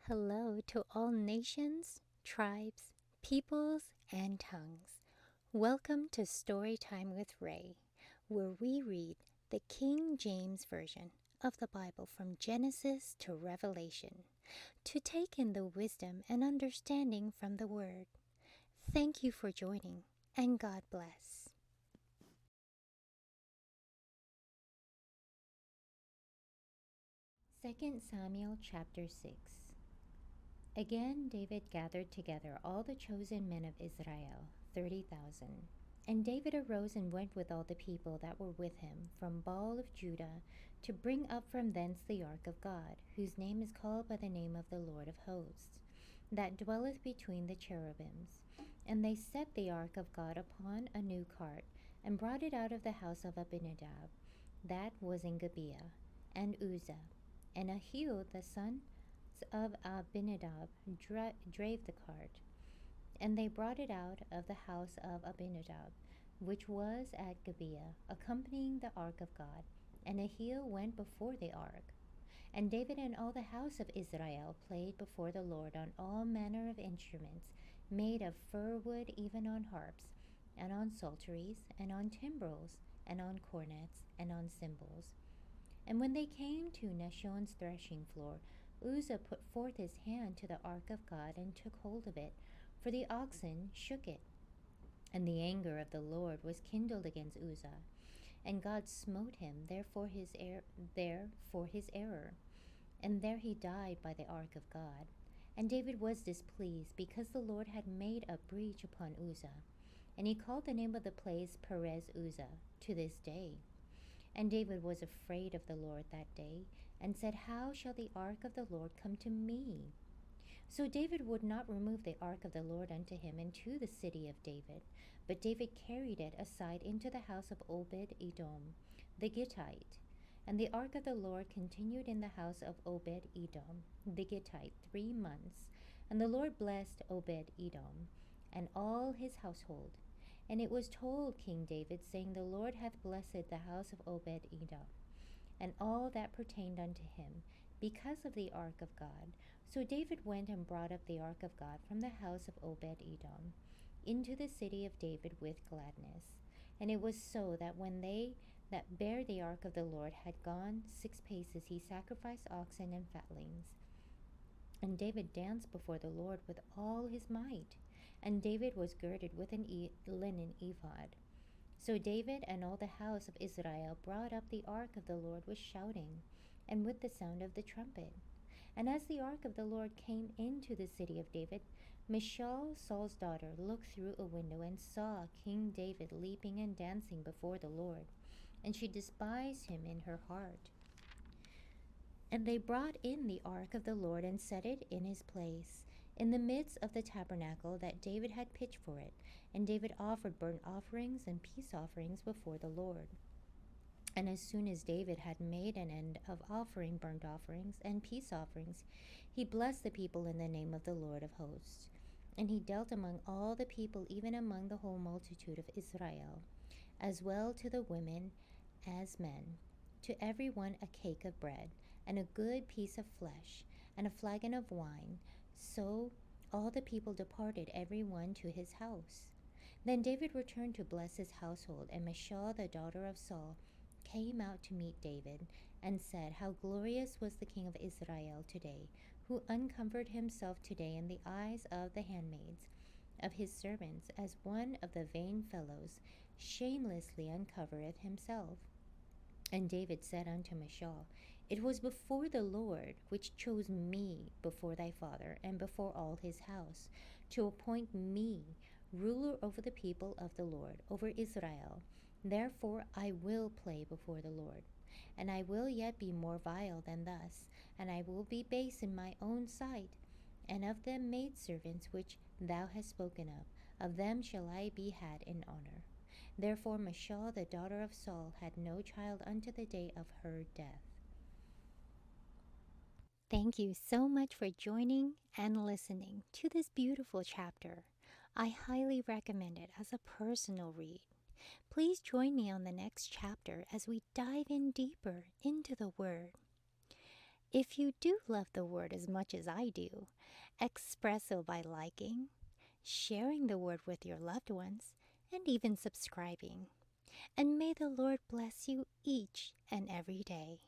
Hello to all nations, tribes, peoples, and tongues. Welcome to Storytime with Ray, where we read the King James Version of the Bible from Genesis to Revelation to take in the wisdom and understanding from the Word. Thank you for joining, and God bless. 2 Samuel chapter 6. Again David gathered together all the chosen men of Israel, 30,000. And David arose and went with all the people that were with him from Baal of Judah to bring up from thence the ark of God, whose name is called by the name of the Lord of hosts, that dwelleth between the cherubims. And they set the ark of God upon a new cart, and brought it out of the house of Abinadab, that was in Gibeah, and Uzzah, and Ahio the son of Abinadab drave the cart. And they brought it out of the house of Abinadab, which was at Gibeah, accompanying the ark of God. And Ahio went before the ark. And David and all the house of Israel played before the Lord on all manner of instruments, made of fir wood, even on harps, and on psalteries, and on timbrels, and on cornets, and on cymbals. And when they came to Nashon's threshing floor, Uzzah put forth his hand to the ark of God and took hold of it, for the oxen shook it. And the anger of the Lord was kindled against Uzzah, and God smote him there for his error. And there he died by the ark of God. And David was displeased, because the Lord had made a breach upon Uzzah. And he called the name of the place Perez Uzzah to this day. And David was afraid of the Lord that day, and said, How shall the ark of the Lord come to me? So David would not remove the ark of the Lord unto him into the city of David, but David carried it aside into the house of Obed-Edom, the Gittite. And the ark of the Lord continued in the house of Obed-Edom, the Gittite, 3 months. And the Lord blessed Obed-Edom and all his household. And it was told King David, saying, The Lord hath blessed the house of Obed-Edom, and all that pertained unto him, because of the ark of God. So David went and brought up the ark of God from the house of Obed-Edom into the city of David with gladness. And it was so that when they that bare the ark of the Lord had gone 6 paces, he sacrificed oxen and fatlings. And David danced before the Lord with all his might. And David was girded with an linen ephod. So David and all the house of Israel brought up the ark of the Lord with shouting, and with the sound of the trumpet. And as the ark of the Lord came into the city of David, Michal, Saul's daughter, looked through a window and saw King David leaping and dancing before the Lord. And she despised him in her heart. And they brought in the ark of the Lord and set it in his place, in the midst of the tabernacle that David had pitched for it. And David offered burnt offerings and peace offerings before the Lord. And as soon as David had made an end of offering burnt offerings and peace offerings, he blessed the people in the name of the Lord of hosts. And he dealt among all the people, even among the whole multitude of Israel, as well to the women as men, to every one a cake of bread, and a good piece of flesh, and a flagon of wine. So all the people departed, every one to his house. Then David returned to bless his household, and Michal the daughter of Saul came out to meet David, and said, How glorious was the king of Israel today, who uncovered himself today in the eyes of the handmaids of his servants, as one of the vain fellows shamelessly uncovereth himself. And David said unto Michal, It was before the Lord, which chose me before thy father, and before all his house, to appoint me ruler over the people of the Lord, over Israel. Therefore I will play before the Lord. And I will yet be more vile than thus, and I will be base in my own sight. And of them maidservants which thou hast spoken of them shall I be had in honor. Therefore Michal the daughter of Saul had no child unto the day of her death. Thank you so much for joining and listening to this beautiful chapter. I highly recommend it as a personal read. Please join me on the next chapter as we dive in deeper into the Word. If you do love the Word as much as I do, express so by liking, sharing the Word with your loved ones, and even subscribing. And may the Lord bless you each and every day.